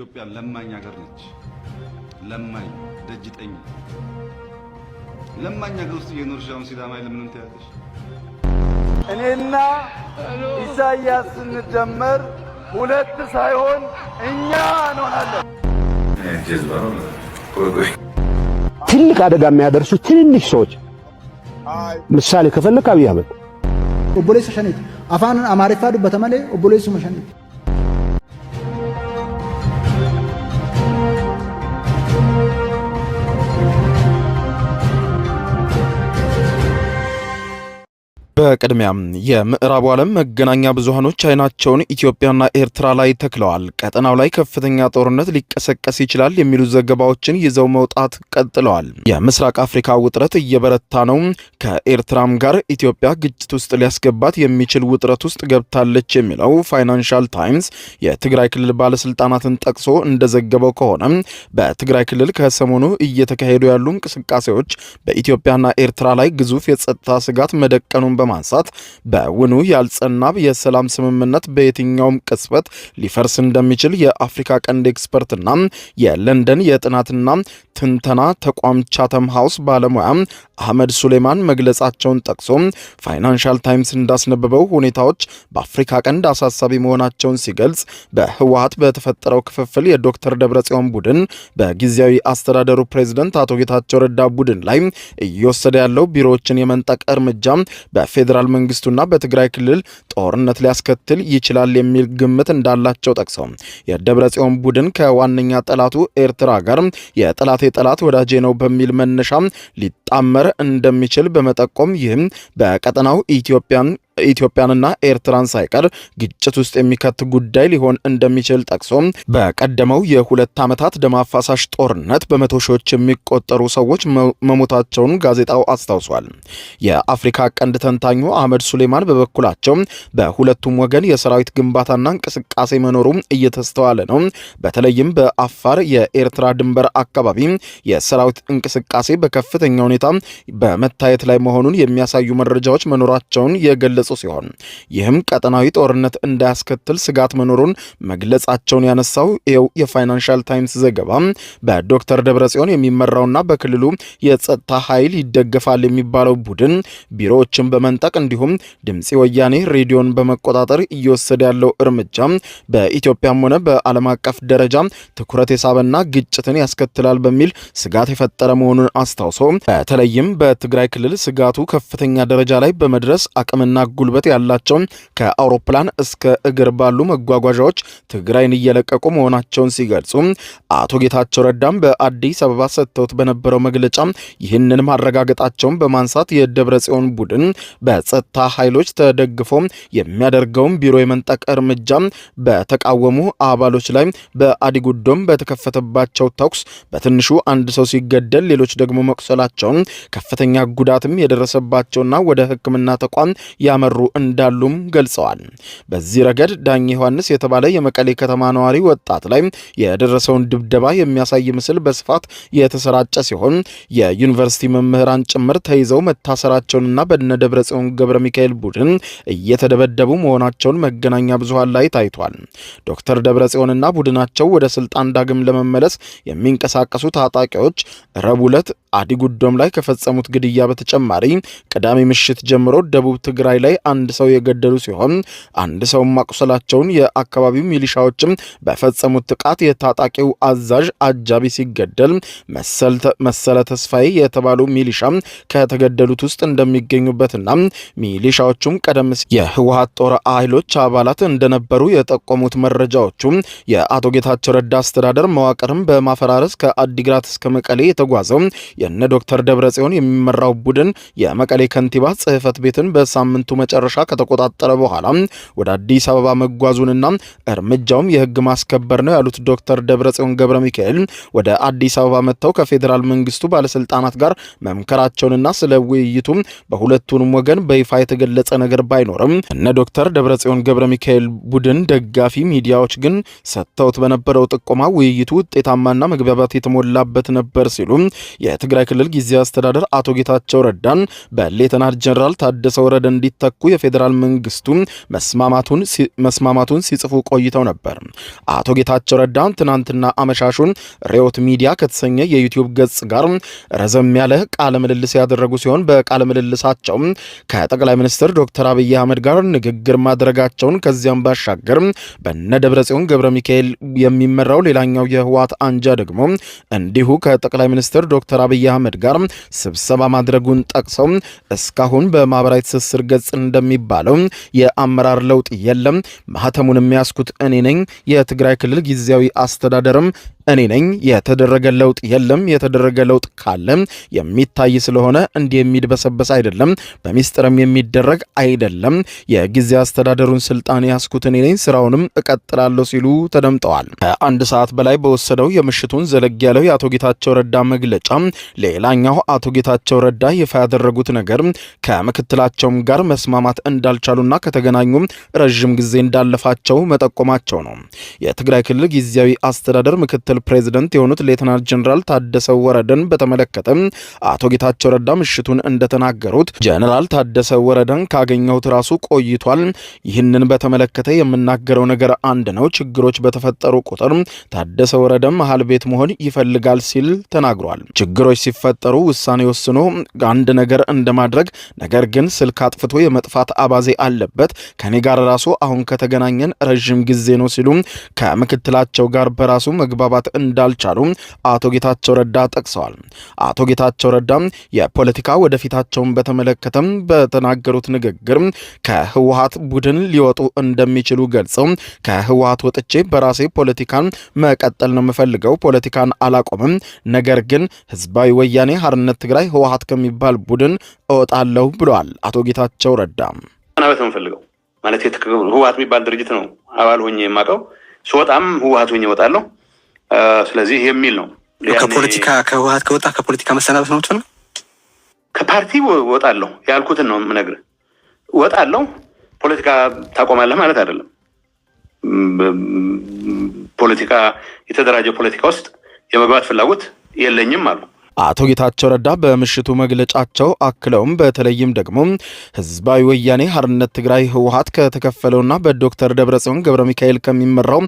ኢትዮጵያ ለማኝ ሀገር ነች። ለማኝ ደጅጠኝ ለማኝ ሀገር ውስጥ እየኖርሽ አሁን ሲዳማ ለምን እንታያለሽ? እኔና ኢሳያስ ስንደመር ሁለት ሳይሆን እኛ እንሆናለን። ትልቅ አደጋ የሚያደርሱ ትንንሽ ሰዎች ምሳሌ ከፈለክ አብይ አህመድ ኦቦሌስ ሸኔት አፋን አማሪፋ ዱበተመለ ኦቦሌስ መሸኔት በቅድሚያም የምዕራቡ ዓለም መገናኛ ብዙሃኖች አይናቸውን ኢትዮጵያና ኤርትራ ላይ ተክለዋል። ቀጠናው ላይ ከፍተኛ ጦርነት ሊቀሰቀስ ይችላል የሚሉ ዘገባዎችን ይዘው መውጣት ቀጥለዋል። የምስራቅ አፍሪካ ውጥረት እየበረታ ነው። ከኤርትራም ጋር ኢትዮጵያ ግጭት ውስጥ ሊያስገባት የሚችል ውጥረት ውስጥ ገብታለች የሚለው ፋይናንሻል ታይምስ የትግራይ ክልል ባለስልጣናትን ጠቅሶ እንደዘገበው ከሆነ በትግራይ ክልል ከሰሞኑ እየተካሄዱ ያሉ እንቅስቃሴዎች በኢትዮጵያና ኤርትራ ላይ ግዙፍ የጸጥታ ስጋት መደቀኑን በማንሳት በውኑ ያልጸና የሰላም ስምምነት በየትኛውም ቅጽበት ሊፈርስ እንደሚችል የአፍሪካ ቀንድ ኤክስፐርትና የለንደን የጥናትና ትንተና ተቋም ቻተም ሃውስ ባለሙያ አህመድ ሱሌማን መግለጻቸውን ጠቅሶ ፋይናንሻል ታይምስ እንዳስነበበው ሁኔታዎች በአፍሪካ ቀንድ አሳሳቢ መሆናቸውን ሲገልጽ በህወሓት በተፈጠረው ክፍፍል የዶክተር ደብረጽዮን ቡድን በጊዜያዊ አስተዳደሩ ፕሬዝዳንት አቶ ጌታቸው ረዳ ቡድን ላይ እየወሰደ ያለው ቢሮዎችን የመንጠቅ እርምጃ በፌዴራል መንግስቱና በትግራይ ክልል ጦርነት ሊያስከትል ይችላል የሚል ግምት እንዳላቸው ጠቅሰው የደብረጽዮን ቡድን ከዋነኛ ጠላቱ ኤርትራ ጋር የጠላቴ ጠላት ወዳጄ ነው በሚል መነሻ ሊጣመር እንደሚችል በመጠቆም ይህም በቀጠናው ኢትዮጵያንና ኤርትራን ሳይቀር ግጭት ውስጥ የሚከት ጉዳይ ሊሆን እንደሚችል ጠቅሶ በቀደመው የሁለት ዓመታት ደም አፋሳሽ ጦርነት በመቶ ሺዎች የሚቆጠሩ ሰዎች መሞታቸውን ጋዜጣው አስታውሷል። የአፍሪካ ቀንድ ተንታኙ አህመድ ሱሌማን በበኩላቸው በሁለቱም ወገን የሰራዊት ግንባታና እንቅስቃሴ መኖሩ እየተስተዋለ ነው። በተለይም በአፋር የኤርትራ ድንበር አካባቢ የሰራዊት እንቅስቃሴ በከፍተኛ ሁኔታ በመታየት ላይ መሆኑን የሚያሳዩ መረጃዎች መኖራቸውን የገለጹ ሲሆን ይህም ቀጠናዊ ጦርነት እንዳያስከትል ስጋት መኖሩን መግለጻቸውን ያነሳው የፋይናንሻል ታይምስ ዘገባ በዶክተር ደብረጽዮን የሚመራውና በክልሉ የጸጥታ ኃይል ይደገፋል የሚባለው ቡድን ቢሮዎችን በመንጠቅ እንዲሁም ድምፂ ወያኔ ሬዲዮን በመቆጣጠር እየወሰደ ያለው እርምጃ በኢትዮጵያም ሆነ በዓለም አቀፍ ደረጃ ትኩረት የሳበና ግጭትን ያስከትላል በሚል ስጋት የፈጠረ መሆኑን አስታውሶ በተለይም በትግራይ ክልል ስጋቱ ከፍተኛ ደረጃ ላይ በመድረስ አቅምና ጉልበት ያላቸው ከአውሮፕላን እስከ እግር ባሉ መጓጓዣዎች ትግራይን እየለቀቁ መሆናቸውን ሲገልጹ አቶ ጌታቸው ረዳም በአዲስ አበባ ሰጥተውት በነበረው መግለጫ ይህንን ማረጋገጣቸውን በማንሳት የደብረጽዮን ቡድን በጸጥታ ኃይሎች ተደግፎ የሚያደርገውን ቢሮ የመንጠቅ እርምጃ በተቃወሙ አባሎች ላይ በአዲጉዶም በተከፈተባቸው ተኩስ በትንሹ አንድ ሰው ሲገደል ሌሎች ደግሞ መቁሰላቸውን ከፍተኛ ጉዳትም የደረሰባቸውና ወደ ሕክምና ተቋም ያመሩ እንዳሉም ገልጸዋል። በዚህ ረገድ ዳኝ ዮሐንስ የተባለ የመቀሌ ከተማ ነዋሪ ወጣት ላይ የደረሰውን ድብደባ የሚያሳይ ምስል በስፋት የተሰራጨ ሲሆን የዩኒቨርሲቲ መምህራን ጭምር ተይዘው መታሰራቸውንና በእነ ደብረጽዮን ገብረ ሚካኤል ቡድን እየተደበደቡ መሆናቸውን መገናኛ ብዙሃን ላይ ታይቷል። ዶክተር ደብረጽዮንና ቡድናቸው ወደ ስልጣን ዳግም ለመመለስ የሚንቀሳቀሱ ታጣቂዎች ረቡዕ ዕለት አዲጉዶም ላይ ከፈጸሙት ግድያ በተጨማሪ ቅዳሜ ምሽት ጀምሮ ደቡብ ትግራይ ላይ አንድ ሰው የገደሉ ሲሆን አንድ ሰው ማቁሰላቸውን የአካባቢው ሚሊሻዎችም በፈጸሙት ጥቃት የታጣቂው አዛዥ አጃቢ ሲገደል መሰለ ተስፋዬ የተባሉ ሚሊሻ ከተገደሉት ውስጥ እንደሚገኙበትና ሚሊሻዎቹም ቀደም ሲል የህወሓት ጦር ኃይሎች አባላት እንደነበሩ የጠቆሙት መረጃዎቹ የአቶ ጌታቸው ረዳ አስተዳደር መዋቅርም በማፈራረስ ከአዲግራት እስከ መቀሌ የተጓዘው የነ ዶክተር ደብረጽዮን የሚመራው ቡድን የመቀሌ ከንቲባ ጽህፈት ቤትን በሳምንቱ መጨረሻ ከተቆጣጠረ በኋላ ወደ አዲስ አበባ መጓዙንና እርምጃውም የህግ ማስከበር ነው ያሉት ዶክተር ደብረጽዮን ገብረ ሚካኤል ወደ አዲስ አበባ መጥተው ከፌዴራል መንግስቱ ባለስልጣናት ጋር መምከራቸውንና ስለ ውይይቱ በሁለቱንም ወገን በይፋ የተገለጸ ነገር ባይኖርም እነ ዶክተር ደብረጽዮን ገብረ ሚካኤል ቡድን ደጋፊ ሚዲያዎች ግን ሰጥተውት በነበረው ጥቆማ ውይይቱ ውጤታማና መግባባት የተሞላበት ነበር ሲሉ የትግራይ ክልል ጊዜያዊ አስተዳደር አቶ ጌታቸው ረዳን በሌተናንት ጀነራል ታደሰ ወረደ እንዲተኩ ሊተኩ የፌዴራል መንግስቱ መስማማቱን ሲጽፉ ቆይተው ነበር። አቶ ጌታቸው ረዳ ትናንትና አመሻሹን ሪዮት ሚዲያ ከተሰኘ የዩቲዩብ ገጽ ጋር ረዘም ያለ ቃለ ምልልስ ያደረጉ ሲሆን በቃለ ምልልሳቸው ከጠቅላይ ሚኒስትር ዶክተር አብይ አህመድ ጋር ንግግር ማድረጋቸውን ከዚያም ባሻገር በነ ደብረጽዮን ገብረ ሚካኤል የሚመራው ሌላኛው የህወሓት አንጃ ደግሞ እንዲሁ ከጠቅላይ ሚኒስትር ዶክተር አብይ አህመድ ጋር ስብሰባ ማድረጉን ጠቅሰው እስካሁን በማህበራዊ ትስስር ገጽ እንደሚባለው የአመራር ለውጥ የለም፣ ማህተሙን የሚያስኩት እኔ ነኝ፣ የትግራይ ክልል ጊዜያዊ አስተዳደርም እኔ ነኝ፣ የተደረገ ለውጥ የለም፣ የተደረገ ለውጥ ካለ የሚታይ ስለሆነ እንዲህ የሚድበሰበስ አይደለም፣ በሚስጥርም የሚደረግ አይደለም፣ የጊዜ አስተዳደሩን ስልጣን ያስኩት እኔ ነኝ፣ ስራውንም እቀጥላለሁ ሲሉ ተደምጠዋል። ከአንድ ሰዓት በላይ በወሰደው የምሽቱን ዘለግ ያለው የአቶ ጌታቸው ረዳ መግለጫ ሌላኛው አቶ ጌታቸው ረዳ ይፋ ያደረጉት ነገር ከምክትላቸውም ጋር መስማማት እንዳልቻሉና ከተገናኙ ረዥም ጊዜ እንዳለፋቸው መጠቆማቸው ነው። የትግራይ ክልል ጊዜያዊ አስተዳደር ምክትል ፕሬዝዳንት የሆኑት ሌተናንት ጀነራል ታደሰ ወረደን በተመለከተ አቶ ጌታቸው ረዳ ምሽቱን እንደተናገሩት ጀነራል ታደሰ ወረደን ካገኘሁት ራሱ ቆይቷል። ይህንን በተመለከተ የምናገረው ነገር አንድ ነው። ችግሮች በተፈጠሩ ቁጥር ታደሰ ወረደ መሃል ቤት መሆን ይፈልጋል ሲል ተናግሯል። ችግሮች ሲፈጠሩ ውሳኔ ወስኖ አንድ ነገር እንደማድረግ ነገር ግን ስልክ አጥፍቶ የመጥፋት አባዜ አለበት። ከኔ ጋር ራሱ አሁን ከተገናኘን ረዥም ጊዜ ነው ሲሉ ከምክትላቸው ጋር በራሱ መግባባት እንዳልቻሉ አቶ ጌታቸው ረዳ ጠቅሰዋል። አቶ ጌታቸው ረዳ የፖለቲካ ወደፊታቸውን በተመለከተም በተናገሩት ንግግር ከህወሓት ቡድን ሊወጡ እንደሚችሉ ገልጸው ከህወሓት ወጥቼ በራሴ ፖለቲካን መቀጠል ነው የምፈልገው፣ ፖለቲካን አላቆምም፣ ነገር ግን ህዝባዊ ወያኔ ሓርነት ትግራይ ህወሓት ከሚባል ቡድን እወጣለሁ ብለዋል። አቶ ጌታቸው ረዳ አናበት ነው የምፈልገው ማለት ህወሓት የሚባል ድርጅት ነው አባል ሆኜ የማውቀው፣ ስወጣም ህወሓት ሆኜ እወጣለሁ። ስለዚህ የሚል ነው። ከፖለቲካ ከህወሓት ከወጣ ከፖለቲካ መሰናበት ነው ነው ከፓርቲ ወጣለሁ ያልኩትን ነው የምነግርህ። ወጣለሁ ፖለቲካ ታቆማለህ ማለት አይደለም። ፖለቲካ የተደራጀ ፖለቲካ ውስጥ የመግባት ፍላጎት የለኝም አሉ አቶ ጌታቸው ረዳ በምሽቱ መግለጫቸው። አክለውም በተለይም ደግሞ ህዝባዊ ወያኔ ሓርነት ትግራይ ህወሓት ከተከፈለውና በዶክተር ደብረጽዮን ገብረ ሚካኤል ከሚመራው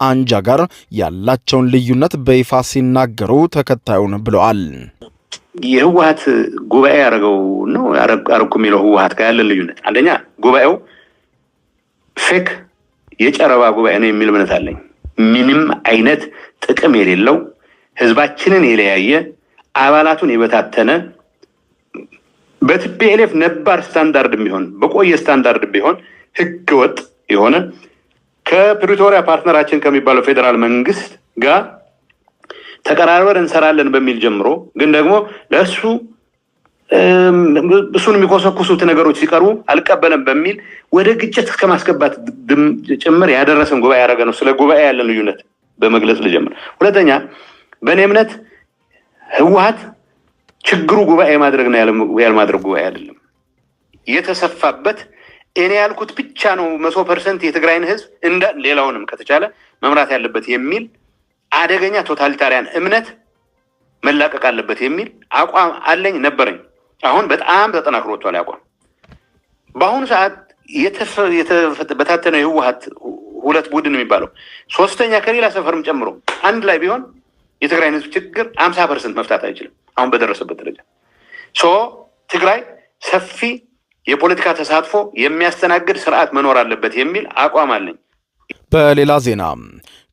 አንጃ ጋር ያላቸውን ልዩነት በይፋ ሲናገሩ ተከታዩን ብለዋል። የህወሓት ጉባኤ ያደረገው ነው አረኩ የሚለው ህወሓት ጋር ያለ ልዩነት አንደኛ ጉባኤው ፌክ የጨረባ ጉባኤ ነው የሚል እምነት አለኝ። ምንም አይነት ጥቅም የሌለው ህዝባችንን የለያየ አባላቱን የበታተነ በቲፒኤልኤፍ ነባር ስታንዳርድ ቢሆን በቆየ ስታንዳርድ ቢሆን ህገወጥ የሆነ ከፕሪቶሪያ ፓርትነራችን ከሚባለው ፌደራል መንግስት ጋር ተቀራርበን እንሰራለን በሚል ጀምሮ ግን ደግሞ ለሱ እሱን የሚኮሰኩሱት ነገሮች ሲቀርቡ አልቀበለም በሚል ወደ ግጭት እስከማስገባት ጭምር ያደረሰን ጉባኤ ያደረገ ነው። ስለ ጉባኤ ያለን ልዩነት በመግለጽ ልጀምር። ሁለተኛ በእኔ እምነት ህወሓት ችግሩ ጉባኤ ማድረግ ነው ያልማድረግ ጉባኤ አይደለም። የተሰፋበት እኔ ያልኩት ብቻ ነው 100% የትግራይን ህዝብ እንደ ሌላውንም ከተቻለ መምራት ያለበት የሚል አደገኛ ቶታሊታሪያን እምነት መላቀቅ አለበት የሚል አቋም አለኝ ነበረኝ። አሁን በጣም ተጠናክሮ ወጥቷል አቋም። በአሁኑ ሰዓት በታተነው የህወሓት ሁለት ቡድን የሚባለው ሶስተኛ ከሌላ ሰፈርም ጨምሮ አንድ ላይ ቢሆን የትግራይን ህዝብ ችግር 50% መፍታት አይችልም አሁን በደረሰበት ደረጃ። ትግራይ ሰፊ የፖለቲካ ተሳትፎ የሚያስተናግድ ስርዓት መኖር አለበት የሚል አቋም አለኝ። በሌላ ዜና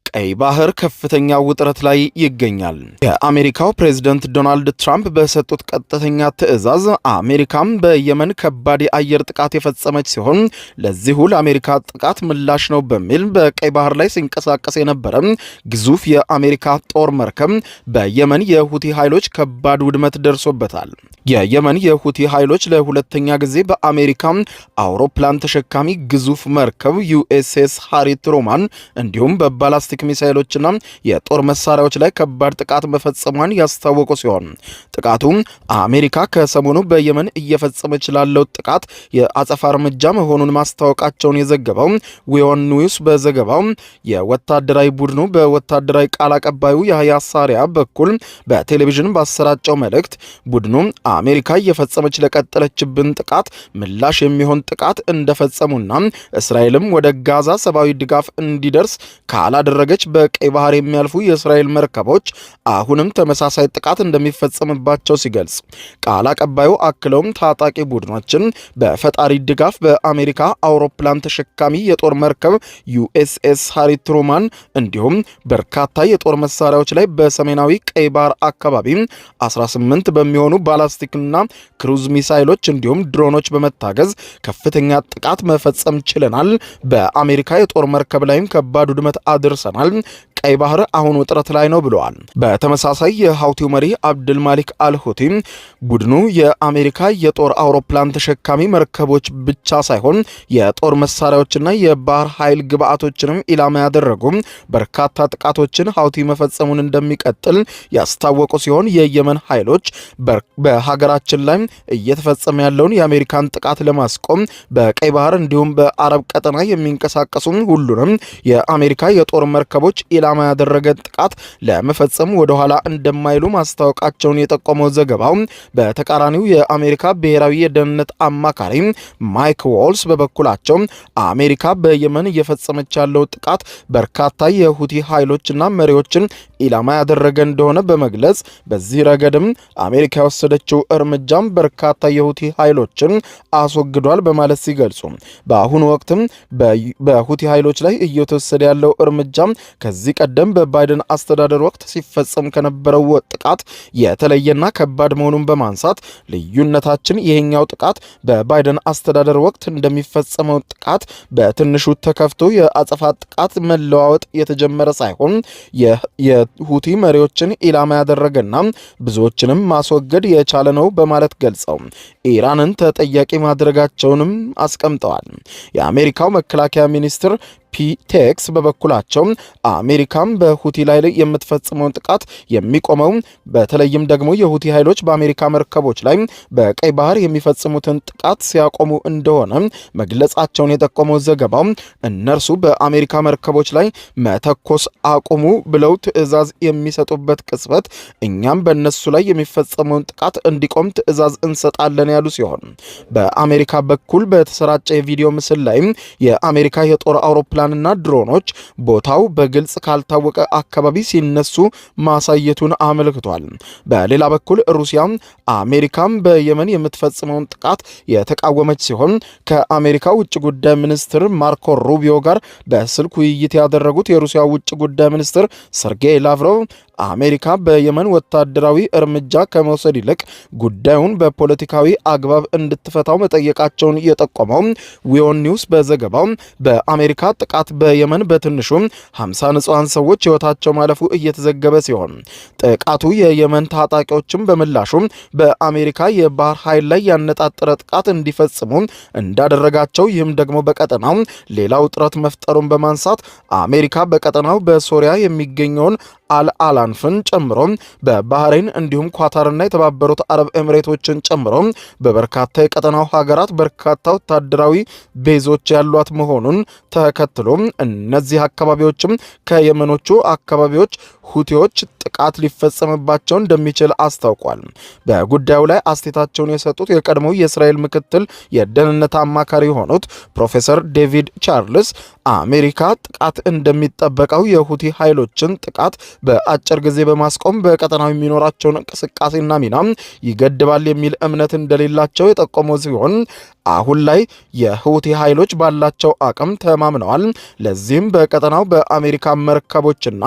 ቀይ ባህር ከፍተኛ ውጥረት ላይ ይገኛል። የአሜሪካው ፕሬዝዳንት ዶናልድ ትራምፕ በሰጡት ቀጥተኛ ትዕዛዝ አሜሪካም በየመን ከባድ የአየር ጥቃት የፈጸመች ሲሆን ለዚሁ ለአሜሪካ ጥቃት ምላሽ ነው በሚል በቀይ ባህር ላይ ሲንቀሳቀስ የነበረ ግዙፍ የአሜሪካ ጦር መርከብ በየመን የሁቲ ኃይሎች ከባድ ውድመት ደርሶበታል። የየመን የሁቲ ኃይሎች ለሁለተኛ ጊዜ በአሜሪካ አውሮፕላን ተሸካሚ ግዙፍ መርከብ ዩኤስኤስ ሃሪ ትሩማን እንዲሁም በባላስቲክ ባላስቲክ ሚሳኤሎችና የጦር መሳሪያዎች ላይ ከባድ ጥቃት መፈጸሟን ያስታወቁ ሲሆን ጥቃቱ አሜሪካ ከሰሞኑ በየመን እየፈጸመች ላለው ጥቃት የአጸፋ እርምጃ መሆኑን ማስታወቃቸውን የዘገበው ዊዮን ኒውስ በዘገባው የወታደራዊ ቡድኑ በወታደራዊ ቃል አቀባዩ ያህያ ሳሪያ በኩል በቴሌቪዥን ባሰራጨው መልእክት ቡድኑ አሜሪካ እየፈጸመች ለቀጠለችብን ጥቃት ምላሽ የሚሆን ጥቃት እንደፈጸሙና እስራኤልም ወደ ጋዛ ሰብአዊ ድጋፍ እንዲደርስ ካላደረገች በቀይ ባህር የሚያልፉ የእስራኤል መርከቦች አሁንም ተመሳሳይ ጥቃት እንደሚፈጸምባቸው ሲገልጽ ቃል አቀባዩ አክለውም ታጣቂ ቡድኖችን በፈጣሪ ድጋፍ በአሜሪካ አውሮፕላን ተሸካሚ የጦር መርከብ ዩኤስኤስ ሃሪ ትሩማን እንዲሁም በርካታ የጦር መሳሪያዎች ላይ በሰሜናዊ ቀይ ባህር አካባቢ 18 በሚሆኑ ባላስቲክና ክሩዝ ሚሳይሎች እንዲሁም ድሮኖች በመታገዝ ከፍተኛ ጥቃት መፈጸም ችለናል። በአሜሪካ የጦር መርከብ ላይም ከባድ ውድመት አድርሰናል። ቀይ ባህር አሁን ውጥረት ላይ ነው ብለዋል። በተመሳሳይ የሀውቲው መሪ አብድል ማሊክ አልሁቲ ቡድኑ የአሜሪካ የጦር አውሮፕላን ተሸካሚ መርከቦች ብቻ ሳይሆን የጦር መሳሪያዎችና የባህር ኃይል ግብዓቶችንም ኢላማ ያደረጉ በርካታ ጥቃቶችን ሀውቲ መፈጸሙን እንደሚቀጥል ያስታወቁ ሲሆን የየመን ኃይሎች በሀገራችን ላይ እየተፈጸመ ያለውን የአሜሪካን ጥቃት ለማስቆም በቀይ ባህር እንዲሁም በአረብ ቀጠና የሚንቀሳቀሱ ሁሉንም የአሜሪካ የጦር መርከቦች ኢላማ ያደረገ ጥቃት ለመፈጸም ወደ ኋላ እንደማይሉ ማስታወቃቸውን የጠቆመው ዘገባው በተቃራኒው የአሜሪካ ብሔራዊ የደህንነት አማካሪ ማይክ ዋልስ በበኩላቸው አሜሪካ በየመን እየፈጸመች ያለው ጥቃት በርካታ የሁቲ ኃይሎችና መሪዎችን ኢላማ ያደረገ እንደሆነ በመግለጽ በዚህ ረገድም አሜሪካ የወሰደችው እርምጃም በርካታ የሁቲ ኃይሎችን አስወግዷል በማለት ሲገልጹ በአሁኑ ወቅትም በሁቲ ኃይሎች ላይ እየተወሰደ ያለው እርምጃ ከዚህ ቀደም በባይደን አስተዳደር ወቅት ሲፈጸም ከነበረው ጥቃት የተለየና ከባድ መሆኑን በማንሳት ልዩነታችን ይሄኛው ጥቃት በባይደን አስተዳደር ወቅት እንደሚፈጸመው ጥቃት በትንሹ ተከፍቶ የአጸፋ ጥቃት መለዋወጥ የተጀመረ ሳይሆን የሁቲ መሪዎችን ኢላማ ያደረገና ብዙዎችንም ማስወገድ የቻለ ነው በማለት ገልጸው ኢራንን ተጠያቂ ማድረጋቸውንም አስቀምጠዋል። የአሜሪካው መከላከያ ሚኒስትር ፒቴክስ በበኩላቸው አሜሪካም በሁቲ ላይ የምትፈጽመውን ጥቃት የሚቆመው በተለይም ደግሞ የሁቲ ኃይሎች በአሜሪካ መርከቦች ላይ በቀይ ባህር የሚፈጽሙትን ጥቃት ሲያቆሙ እንደሆነ መግለጻቸውን የጠቆመው ዘገባው እነርሱ በአሜሪካ መርከቦች ላይ መተኮስ አቁሙ ብለው ትዕዛዝ የሚሰጡበት ቅጽበት እኛም በእነሱ ላይ የሚፈጸመውን ጥቃት እንዲቆም ትዕዛዝ እንሰጣለን ያሉ ሲሆን በአሜሪካ በኩል በተሰራጨ የቪዲዮ ምስል ላይ የአሜሪካ የጦር አውሮፕላንና ድሮኖች ቦታው በግልጽ ካልታወቀ አካባቢ ሲነሱ ማሳየቱን አመልክቷል። በሌላ በኩል ሩሲያ አሜሪካም በየመን የምትፈጽመውን ጥቃት የተቃወመች ሲሆን ከአሜሪካ ውጭ ጉዳይ ሚኒስትር ማርኮ ሩቢዮ ጋር በስልክ ውይይት ያደረጉት የሩሲያ ውጭ ጉዳይ ሚኒስትር ሰርጌይ ላቭሮቭ አሜሪካ በየመን ወታደራዊ እርምጃ ከመውሰድ ይልቅ ጉዳዩን በፖለቲካዊ አግባብ እንድትፈታው መጠየቃቸውን የጠቆመው ዊዮን ኒውስ በዘገባው በአሜሪካ ጥቃት በየመን በትንሹ 50 ንጹሃን ሰዎች ሕይወታቸው ማለፉ እየተዘገበ ሲሆን ጥቃቱ የየመን ታጣቂዎችም በምላሹ በአሜሪካ የባህር ኃይል ላይ ያነጣጠረ ጥቃት እንዲፈጽሙ እንዳደረጋቸው ይህም ደግሞ በቀጠናው ሌላው ውጥረት መፍጠሩን በማንሳት አሜሪካ በቀጠናው በሶሪያ የሚገኘውን አልአላንፍን ጨምሮ በባህሬን እንዲሁም ኳታርና የተባበሩት አረብ ኤምሬቶችን ጨምሮ በበርካታ የቀጠናው ሀገራት በርካታ ወታደራዊ ቤዞች ያሏት መሆኑን ተከትሎ እነዚህ አካባቢዎችም ከየመኖቹ አካባቢዎች ሁቲዎች ጥቃት ሊፈጸምባቸው እንደሚችል አስታውቋል። በጉዳዩ ላይ አስተያየታቸውን የሰጡት የቀድሞው የእስራኤል ምክትል የደህንነት አማካሪ የሆኑት ፕሮፌሰር ዴቪድ ቻርልስ አሜሪካ ጥቃት እንደሚጠበቀው የሁቲ ኃይሎችን ጥቃት በአጭር ጊዜ በማስቆም በቀጠናው የሚኖራቸውን እንቅስቃሴና ሚና ይገድባል የሚል እምነት እንደሌላቸው የጠቆመው ሲሆን አሁን ላይ የሁቲ ኃይሎች ባላቸው አቅም ተማምነዋል። ለዚህም በቀጠናው በአሜሪካ መርከቦችና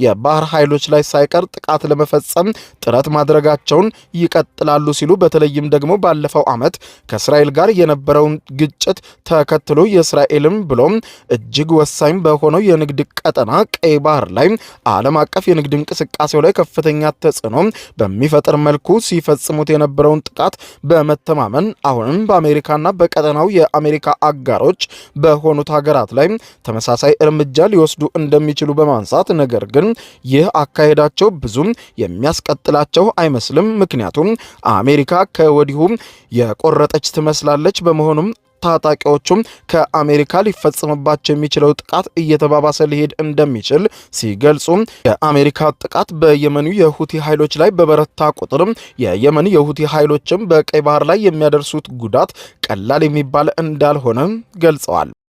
የባህር ኃይሎች ላይ ሳይቀር ጥቃት ለመፈጸም ጥረት ማድረጋቸውን ይቀጥላሉ ሲሉ በተለይም ደግሞ ባለፈው ዓመት ከእስራኤል ጋር የነበረውን ግጭት ተከትሎ የእስራኤልም ብሎም እጅግ ወሳኝ በሆነው የንግድ ቀጠና ቀይ ባህር ላይ ዓለም አቀፍ የንግድ እንቅስቃሴው ላይ ከፍተኛ ተጽዕኖ በሚፈጥር መልኩ ሲፈጽሙት የነበረውን ጥቃት በመተማመን አሁንም በአሜሪካና በአፍሪካና በቀጠናው የአሜሪካ አጋሮች በሆኑት ሀገራት ላይ ተመሳሳይ እርምጃ ሊወስዱ እንደሚችሉ በማንሳት ነገር ግን ይህ አካሄዳቸው ብዙም የሚያስቀጥላቸው አይመስልም። ምክንያቱም አሜሪካ ከወዲሁ የቆረጠች ትመስላለች። በመሆኑም ታጣቂዎቹም ከአሜሪካ ሊፈጸምባቸው የሚችለው ጥቃት እየተባባሰ ሊሄድ እንደሚችል ሲገልጹ የአሜሪካ ጥቃት በየመኑ የሁቲ ኃይሎች ላይ በበረታ ቁጥር የየመን የሁቲ ኃይሎችም በቀይ ባህር ላይ የሚያደርሱት ጉዳት ቀላል የሚባል እንዳልሆነ ገልጸዋል።